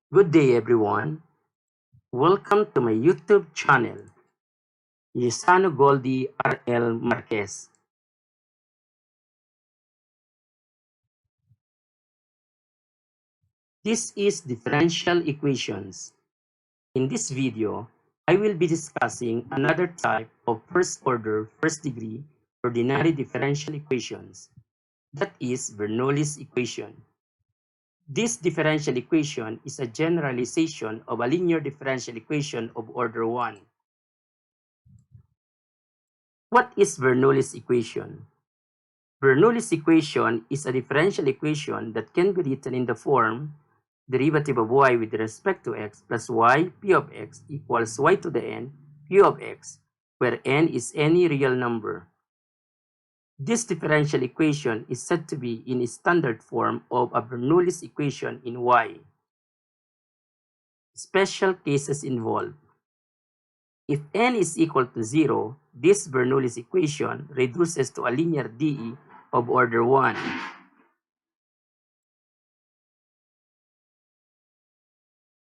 Good day, everyone. Welcome to my YouTube channel, Usano-Goldie RL Marquez. This is differential equations. In this video, I will be discussing another type of first-order, first-degree ordinary differential equations, that is Bernoulli's equation. This differential equation is a generalization of a linear differential equation of order 1. What is Bernoulli's equation? Bernoulli's equation is a differential equation that can be written in the form derivative of y with respect to x plus y p of x equals y to the n p of x, where n is any real number. This differential equation is said to be in a standard form of a Bernoulli's equation in y. Special cases involved. If n is equal to 0, this Bernoulli's equation reduces to a linear DE of order 1.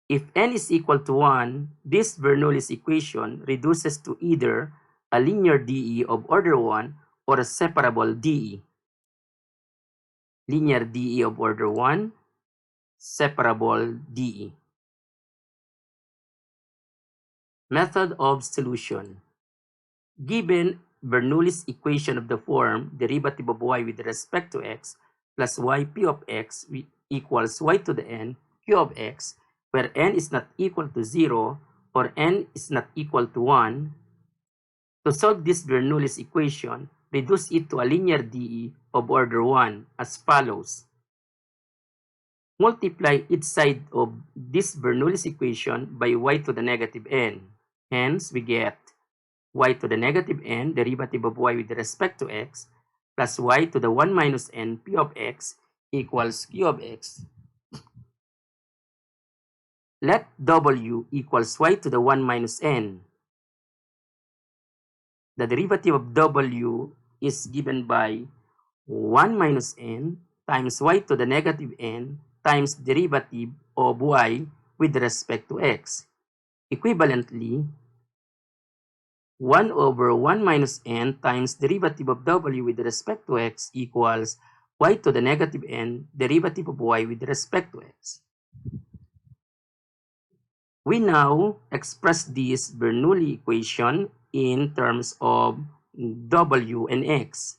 If n is equal to 1, this Bernoulli's equation reduces to either a linear DE of order 1 or a separable DE. Linear DE of order 1, separable DE. Method of solution. Given Bernoulli's equation of the form derivative of y with respect to x plus y p of x equals y to the n q of x, where n is not equal to 0 or n is not equal to 1, to solve this Bernoulli's equation, reduce it to a linear DE of order 1 as follows. Multiply each side of this Bernoulli's equation by y to the negative n. Hence, we get y to the negative n derivative of y with respect to x plus y to the 1 minus n p of x equals q of x. Let w equals y to the 1 minus n. The derivative of w is given by 1 minus n times y to the negative n times derivative of y with respect to x. Equivalently, 1 over 1 minus n times derivative of w with respect to x equals y to the negative n derivative of y with respect to x. We now express this Bernoulli equation in terms of w and x,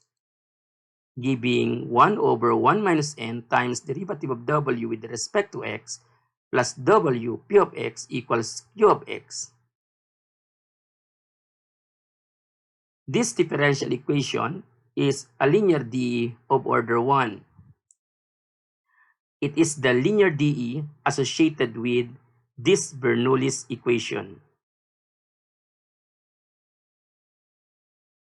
giving 1 over 1 minus n times derivative of w with respect to x plus w p of x equals q of x. This differential equation is a linear DE of order 1. It is the linear DE associated with this Bernoulli's equation.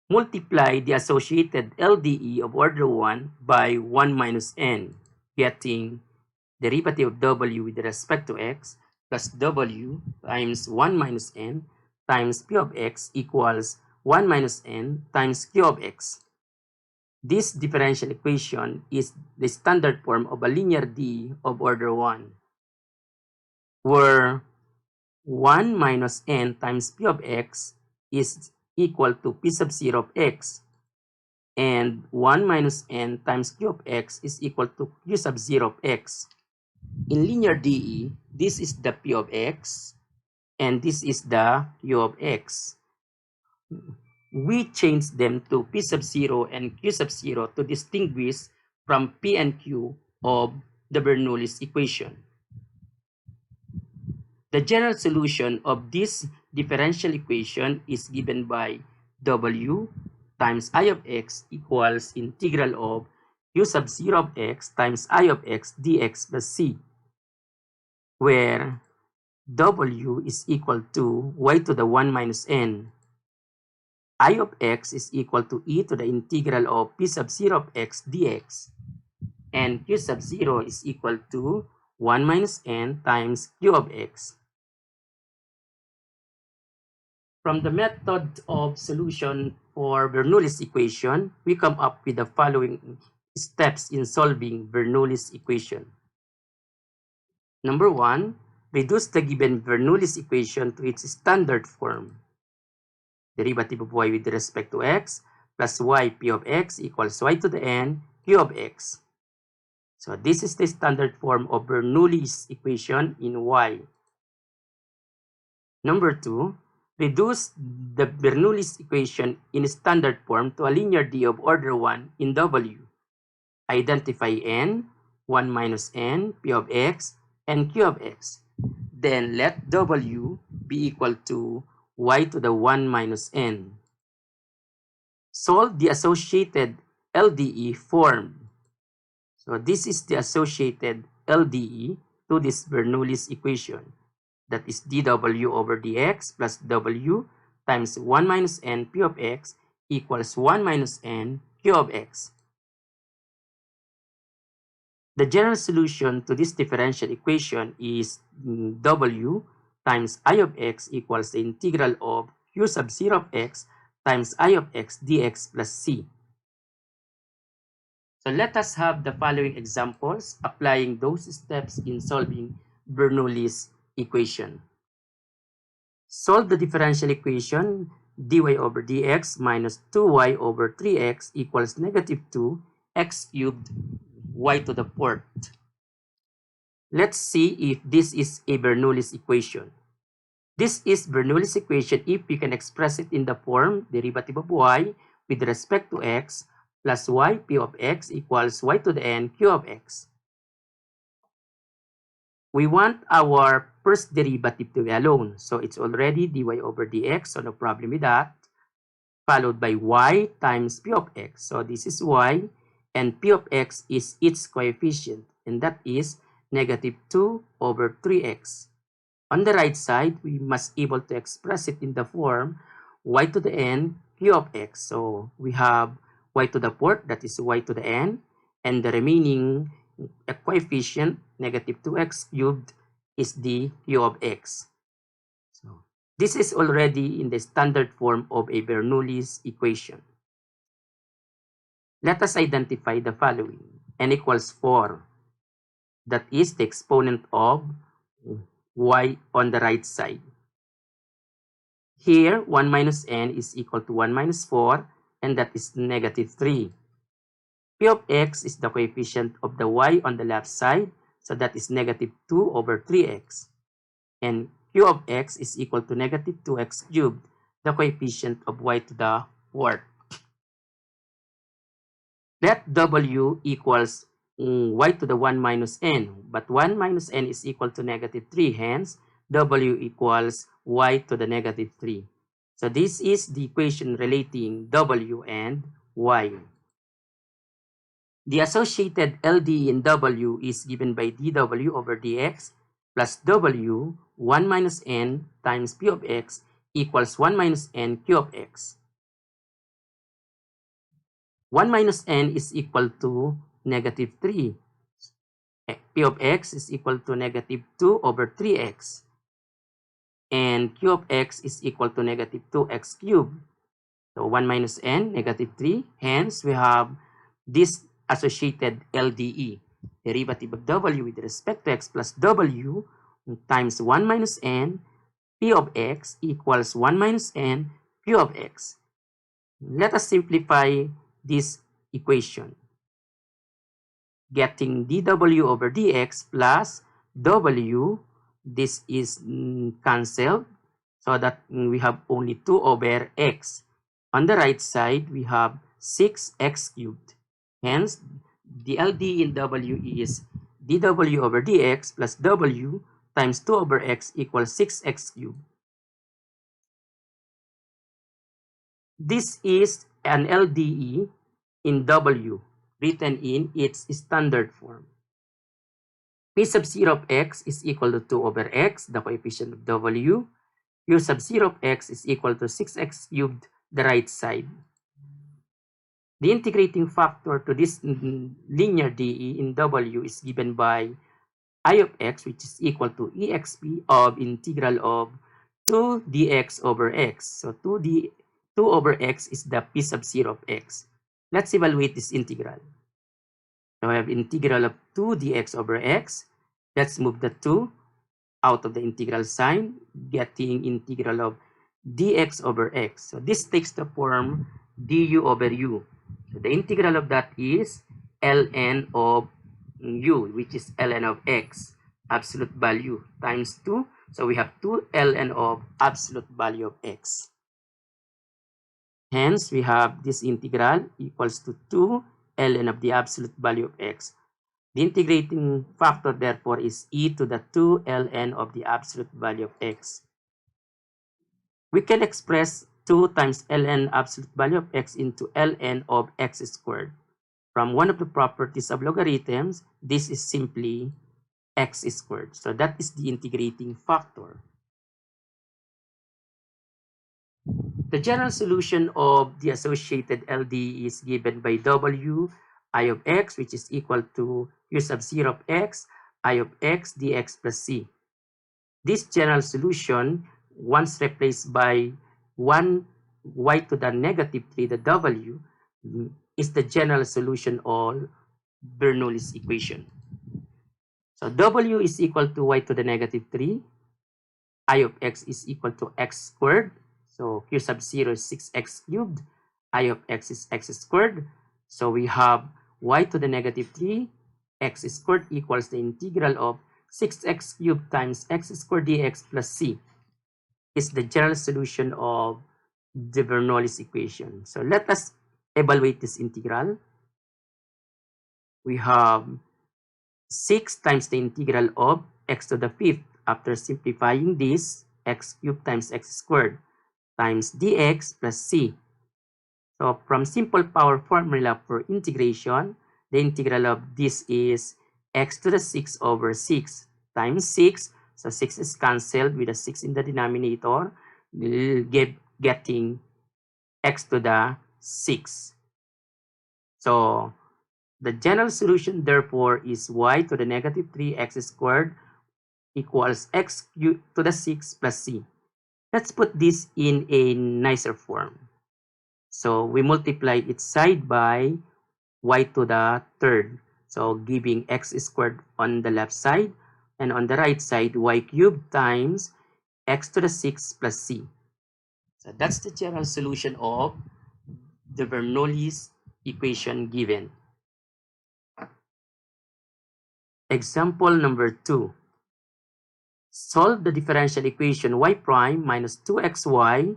Multiply the associated LDE of order 1 by 1 minus n, getting derivative of w with respect to x plus w times 1 minus n times p of x equals 1 minus n times q of x. This differential equation is the standard form of a linear DE of order 1, where 1 minus n times p of x is equal to p sub 0 of x, and 1 minus n times q of x is equal to q sub 0 of x. In linear DE, this is the p of x, and this is the q of x. We change them to p sub 0 and q sub 0 to distinguish from p and q of the Bernoulli's equation. The general solution of this differential equation is given by w times I of x equals integral of q sub 0 of x times I of x dx plus c, where w is equal to y to the 1 minus n. I of x is equal to e to the integral of p sub 0 of x dx, and q sub 0 is equal to 1 minus n times q of x. From the method of solution for Bernoulli's equation, we come up with the following steps in solving Bernoulli's equation. Number 1, reduce the given Bernoulli's equation to its standard form. Derivative of y with respect to x plus y p of x equals y to the n q of x. So this is the standard form of Bernoulli's equation in y. Number 2, reduce the Bernoulli's equation in standard form to a linear D of order 1 in W. Identify n, 1 minus n, p of x, and q of x. Then let W be equal to y to the 1 minus n. Solve the associated LDE form. So this is the associated LDE to this Bernoulli's equation. That is dw over dx plus w times 1 minus n p of x equals 1 minus n q of x. The general solution to this differential equation is w times I of x equals the integral of q sub 0 of x times I of x dx plus c. So let us have the following examples applying those steps in solving Bernoulli's equation. Solve the differential equation dy over dx minus 2y over 3x equals negative 2 x cubed y to the fourth. Let's see if this is a Bernoulli's equation. This is Bernoulli's equation if we can express it in the form derivative of y with respect to x plus y p of x equals y to the n q of x. We want our first derivative to be alone. So it's already dy over dx, so no problem with that. Followed by y times p of x. So this is y, and p of x is its coefficient, and that is negative 2 over 3x. On the right side, we must able to express it in the form y to the n q of x. So we have y to the fourth, that is y to the n, and the remaining coefficient, negative 2x cubed, is the q of x. So this is already in the standard form of a Bernoulli's equation. Let us identify the following. N equals 4. That is the exponent of y on the right side. Here, 1 minus n is equal to 1 minus 4, and that is negative 3. P of x is the coefficient of the y on the left side, so that is negative 2 over 3x. And q of x is equal to negative 2x cubed, the coefficient of y to the fourth. Let w equals y to the 1 minus n, but 1 minus n is equal to negative 3, hence w equals y to the negative 3. So this is the equation relating w and y. The associated LD in w is given by dw over dx plus w 1 minus n times p of x equals 1 minus n q of x. 1 minus n is equal to negative 3. P of x is equal to negative 2 over 3x. And q of x is equal to negative 2x cubed. So 1 minus n, negative 3. Hence, we have this associated LDE. Derivative of w with respect to x plus w times 1 minus n p of x equals 1 minus n q of x. Let us simplify this equation. Getting dw over dx plus w, this is cancelled, so that we have only 2 over x. On the right side, we have 6x cubed. Hence, the LD in w is dw over dx plus w times 2 over x equals 6x cubed. This is an LDE in w written in its standard form. P sub 0 of x is equal to 2 over x, the coefficient of w. Q sub 0 of x is equal to 6x cubed, the right side. The integrating factor to this linear DE in w is given by I of x, which is equal to exp of integral of 2 dx over x. So 2 over x is the P sub 0 of x. Let's evaluate this integral. So I have integral of 2 dx over x. Let's move the 2 out of the integral sign, getting integral of dx over x. So this takes the form du over u. So the integral of that is ln of u, which is ln of x, absolute value, times 2. So we have 2 ln of absolute value of x. Hence, we have this integral equals to 2 ln of the absolute value of x. The integrating factor, therefore, is e to the 2 ln of the absolute value of x. We can express 2 times ln absolute value of x into ln of x squared. From one of the properties of logarithms, this is simply x squared. So that is the integrating factor. The general solution of the associated LD is given by W I of x, which is equal to u sub 0 of x, I of x dx plus c. This general solution, once replaced by 1 y to the negative 3, the W, is the general solution of Bernoulli's equation. So W is equal to y to the negative 3, I of x is equal to x squared. So q sub 0 is 6x cubed, I of x is x squared. So we have y to the negative 3, x squared equals the integral of 6x cubed times x squared dx plus c is the general solution of the Bernoulli's equation. So let us evaluate this integral. We have 6 times the integral of x to the 5th. After simplifying this, x cubed times x squared times dx plus c. So from simple power formula for integration, the integral of this is x to the 6 over 6 times 6. So 6 is cancelled with a 6 in the denominator, getting x to the 6. So the general solution, therefore, is y to the negative 3x squared equals x cubed to the 6 plus c. Let's put this in a nicer form. So we multiply each side by y to the third. So giving x squared on the left side, and on the right side, y cubed times x to the 6 plus c. So that's the general solution of the Bernoulli's equation given. Example number 2. Solve the differential equation y prime minus 2xy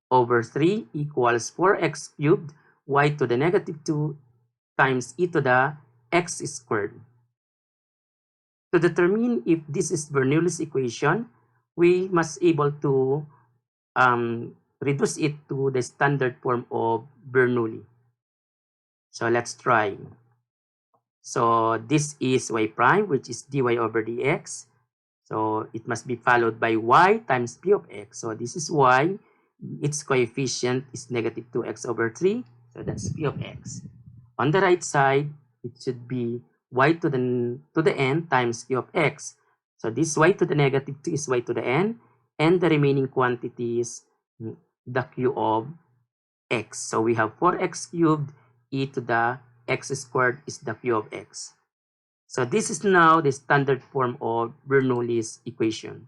over 3 equals 4x cubed y to the negative 2 times e to the x squared. To determine if this is Bernoulli's equation, we must able to reduce it to the standard form of Bernoulli. So let's try. So this is y prime, which is dy over dx. So it must be followed by y times p of x. So this is y. Its coefficient is negative 2x over 3. So that's p of x. On the right side, it should be y to the n times q of x. So this y to the negative 2 is y to the n. And the remaining quantity is the q of x. So we have 4x cubed e to the x squared is the q of x. So this is now the standard form of Bernoulli's equation.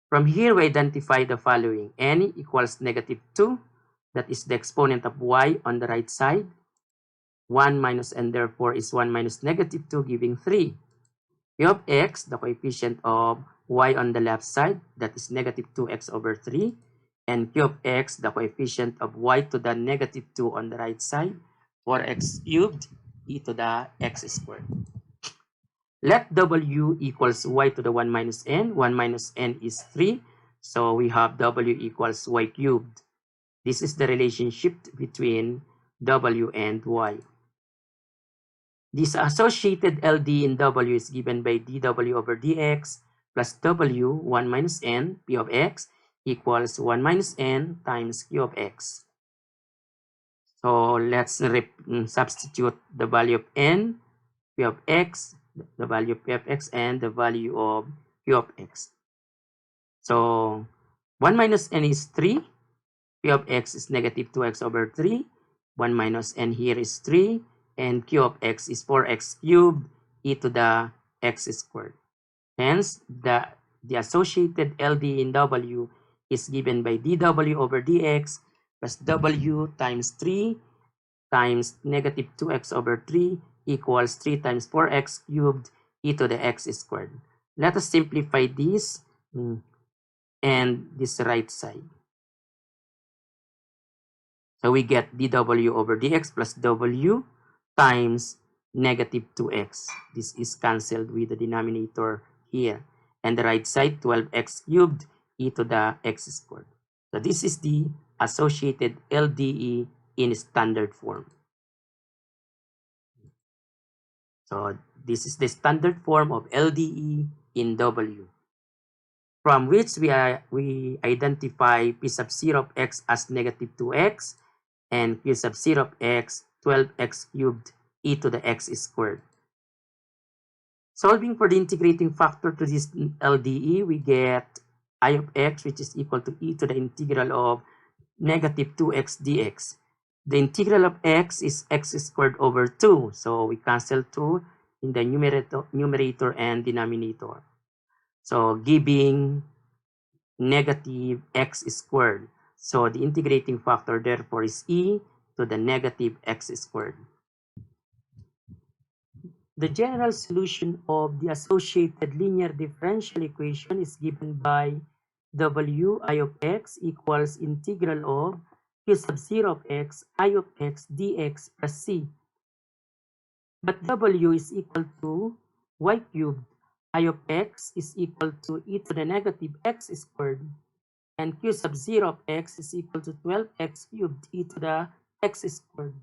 From here, we identify the following. N equals negative 2. That is the exponent of y on the right side. 1 minus n therefore is 1 minus negative 2 giving 3. P of x, the coefficient of y on the left side, that is negative 2x over 3. And q of x, the coefficient of y to the negative 2 on the right side, 4x cubed e to the x squared. Let w equals y to the 1 minus n. 1 minus n is 3. So we have w equals y cubed. This is the relationship between w and y. This associated LD in w is given by dw over dx plus w 1 minus n p of x equals 1 minus n times q of x. So let's substitute the value of n, p of x, the value of p of x, and the value of q of x. So 1 minus n is 3, p of x is negative 2x over 3, 1 minus n here is 3, and q of x is 4x cubed e to the x squared. Hence, the associated LD in W is given by dW over dx plus W times 3 times negative 2x over 3 equals 3 times 4x cubed e to the x squared. Let us simplify this and this right side. So we get dW over dx plus W times negative 2x. This is cancelled with the denominator here. And the right side, 12x cubed e to the x squared. So this is the associated LDE in standard form. So this is the standard form of LDE in W, from which we identify P sub 0 of x as negative 2x and Q sub 0 of x 12x cubed e to the x squared. Solving for the integrating factor to this LDE, we get I of x, which is equal to e to the integral of negative 2x dx. The integral of x is x squared over 2. So we cancel 2 in the numerator and denominator. So giving negative x squared. So the integrating factor therefore is e to the negative x squared. The general solution of the associated linear differential equation is given by W I of x equals integral of Q sub 0 of x I of x dx plus c. But W is equal to y cubed. I of x is equal to e to the negative x squared. And Q sub 0 of x is equal to 12x cubed e to the x squared.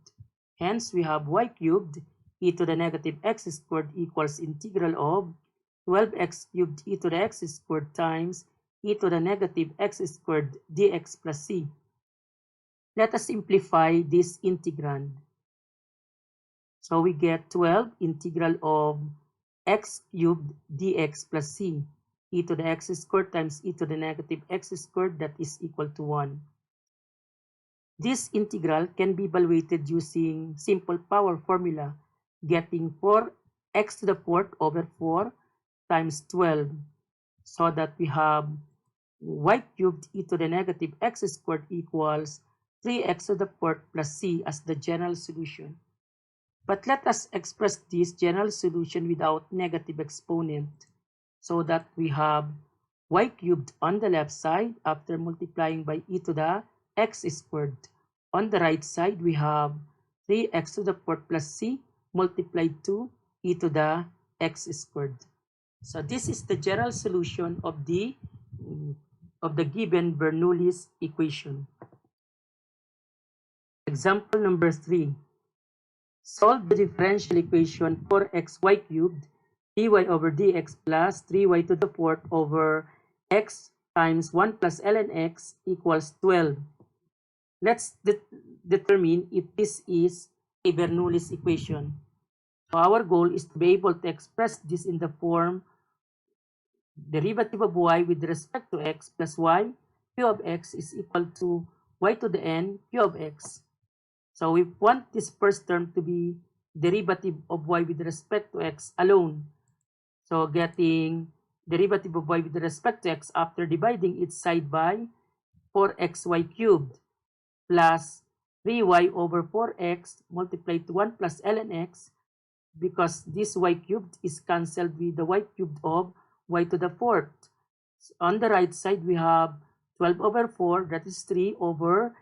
Hence, we have y cubed e to the negative x squared equals integral of 12x cubed e to the x squared times e to the negative x squared dx plus c. Let us simplify this integrand. So we get 12 integral of x cubed dx plus c e to the x squared times e to the negative x squared, that is equal to 1. This integral can be evaluated using simple power formula, getting 4x to the 4th over 4 times 12, so that we have y cubed e to the negative x squared equals 3x to the 4th plus c as the general solution. But let us express this general solution without negative exponent, so that we have y cubed on the left side after multiplying by e to the x squared. On the right side, we have 3x to the 4th plus c multiplied to e to the x squared. So this is the general solution of the given Bernoulli's equation. Example number 3. Solve the differential equation 4xy cubed dy over dx plus 3y to the 4th over x times 1 plus ln x equals 12. Let's determine if this is a Bernoulli's equation. So our goal is to be able to express this in the form derivative of y with respect to x plus y q of x is equal to y to the n q of x. So we want this first term to be derivative of y with respect to x alone. So getting derivative of y with respect to x after dividing each side by 4xy cubed plus 3y over 4x multiplied to 1 plus ln x, because this y cubed is cancelled with the y cubed of y to the 4th. So on the right side, we have 12 over 4, that is 3 over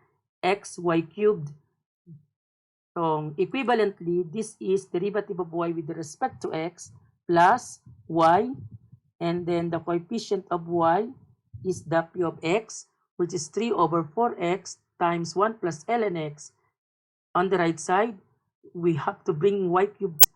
xy cubed. So equivalently, this is derivative of y with respect to x plus y, and then the coefficient of y is the p of x, which is 3 over 4x times 1 plus ln x. On the right side, we have to bring y cubed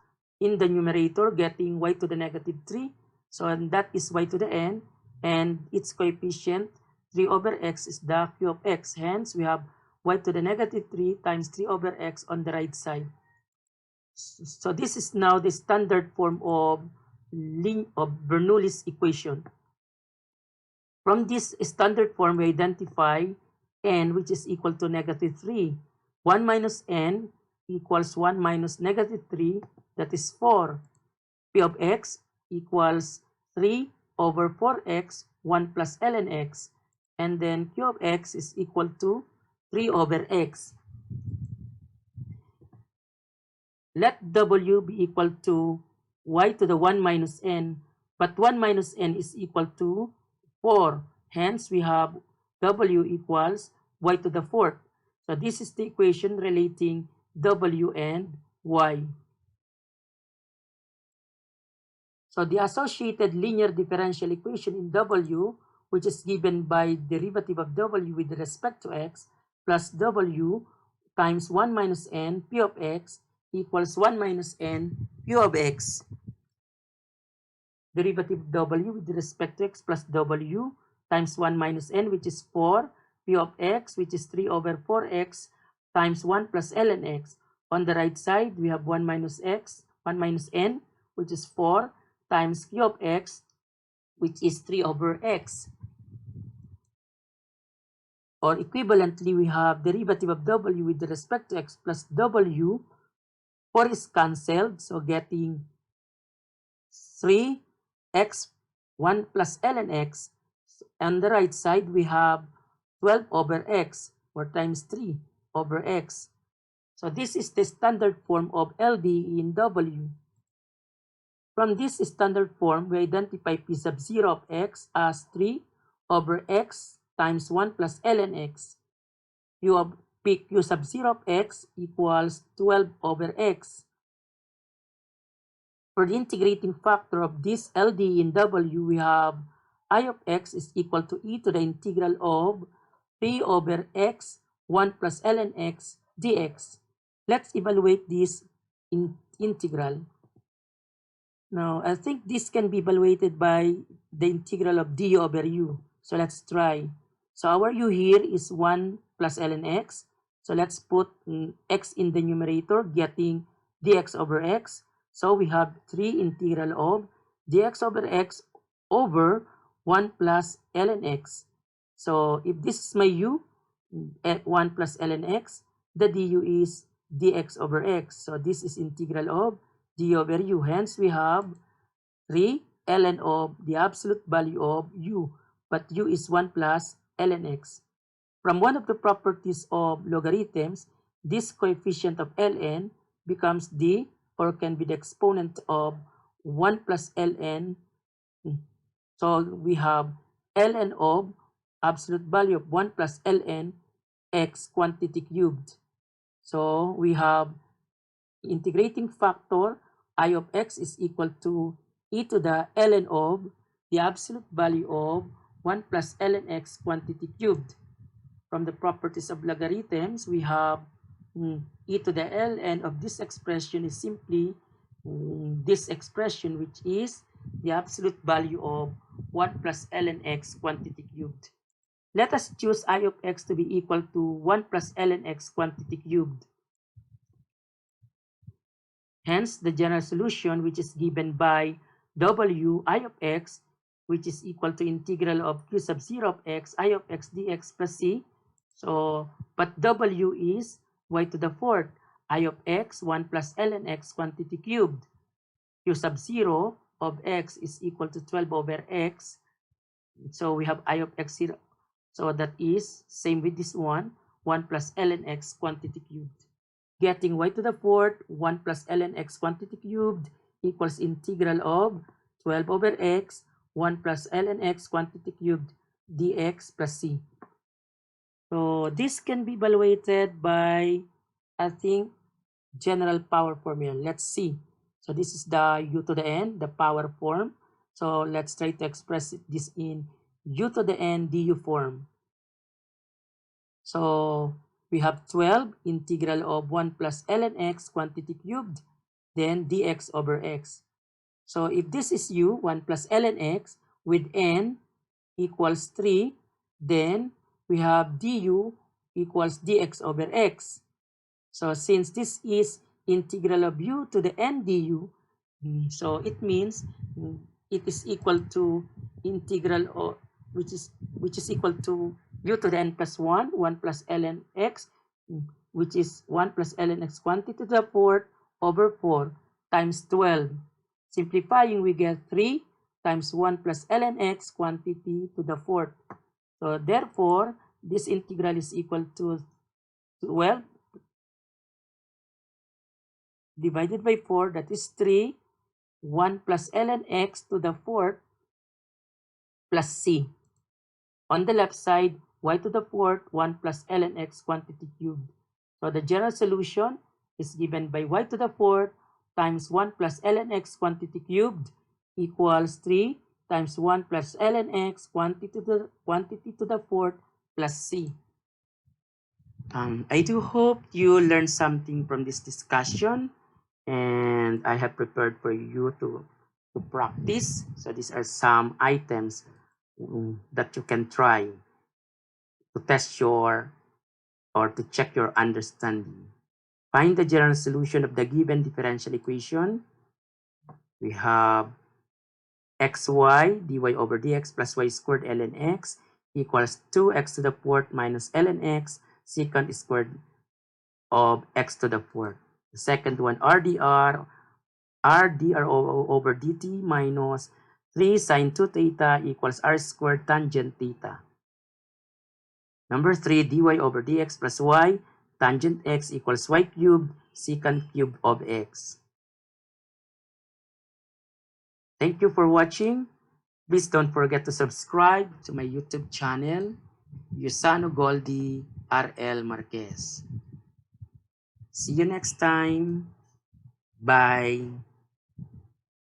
in the numerator, getting y to the negative 3. So and that is y to the n, and its coefficient 3 over x is the q of x. Hence, we have y to the negative 3 times 3 over x on the right side. So this is now the standard form of Bernoulli's equation. From this standard form, we identify n, which is equal to negative 3. 1 minus n equals 1 minus negative 3, that is 4. P of x equals 3 over 4x, 1 plus ln x, and then q of x is equal to 3 over x. Let w be equal to y to the 1 minus n, but 1 minus n is equal to 4. Hence, we have w equals y to the 4th. So this is the equation relating w and y. So the associated linear differential equation in w, which is given by derivative of w with respect to x, plus w times 1 minus n p of x equals 1 minus n q of x. Derivative of w with respect to x plus w times 1 minus n, which is 4, p of x, which is 3 over 4x times 1 plus ln x. On the right side, we have 1 minus n, which is 4, times q of x, which is 3 over x. Or equivalently, we have derivative of w with respect to x plus w. 4 is cancelled, so getting 3x 1 plus ln x. On the right side, we have 12 over x, or times 3 over x. So this is the standard form of LD in W. From this standard form, we identify p sub 0 of x as 3 over x times 1 plus ln x. Q sub 0 of x equals 12 over x. For the integrating factor of this LD in W, we have I of x is equal to e to the integral of 3 over x 1 plus ln x dx. Let's evaluate this integral. Now, I think this can be evaluated by the integral of du over u. So let's try. So our u here is 1 plus ln x. So let's put x in the numerator, getting dx over x. So we have 3 integral of dx over x over 1 plus ln x. So if this is my u, 1 plus ln x, the du is dx over x. So this is integral of d over u. Hence, we have 3 ln of the absolute value of u, but u is 1 plus ln x. From one of the properties of logarithms, this coefficient of ln becomes d, or can be the exponent of 1 plus ln. So we have ln of absolute value of 1 plus ln x quantity cubed. So we have integrating factor I of x is equal to e to the ln of the absolute value of 1 plus ln x quantity cubed. From the properties of logarithms, we have e to the ln of this expression is simply this expression, which is the absolute value of 1 plus ln x quantity cubed. Let us choose I of x to be equal to 1 plus ln x quantity cubed. Hence, the general solution, which is given by w I of x, which is equal to integral of q sub 0 of x, I of x dx plus c. So, but w is y to the 4th, I of x, 1 plus ln x quantity cubed. Q sub 0 of x is equal to 12 over x. So, we have I of x here. So, that is same with this one, 1 plus ln x quantity cubed. Getting y to the 4th, 1 plus ln x quantity cubed equals integral of 12 over x, 1 plus ln x quantity cubed dx plus c. So this can be evaluated by, I think, general power formula. Let's see. So this is the u to the n, the power form. So let's try to express this in u to the n du form. So we have 12 integral of 1 plus ln x quantity cubed, then dx over x. So if this is u, 1 plus ln x, with n equals 3, then we have du equals dx over x. So since this is integral of u to the n du, so it means it is equal to integral of which is equal to u to the n plus 1, 1 plus ln x, which is 1 plus ln x quantity to the 4th over 4 times 12. Simplifying, we get 3 times 1 plus ln x quantity to the fourth. So therefore, this integral is equal to 12 divided by 4, that is 3, 1 plus ln x to the fourth plus c. On the left side, y to the fourth, 1 plus ln x quantity cubed. So the general solution is given by y to the fourth times 1 plus ln x quantity cubed equals 3 times 1 plus ln x quantity to the fourth plus c. I do hope you learned something from this discussion, and I have prepared for you to practice. So these are some items that you can try to test your or to check your understanding. Find the general solution of the given differential equation. We have xy dy over dx plus y squared ln x equals 2x to the fourth minus ln x secant squared of x to the fourth. The second one, rdr over dt minus 3 sine 2 theta equals r squared tangent theta. Number 3, dy over dx plus y tangent x equals y cubed secant cube of x. Thank you for watching. Please don't forget to subscribe to my YouTube channel, Usano-Goldie RL Marquez. See you next time. Bye.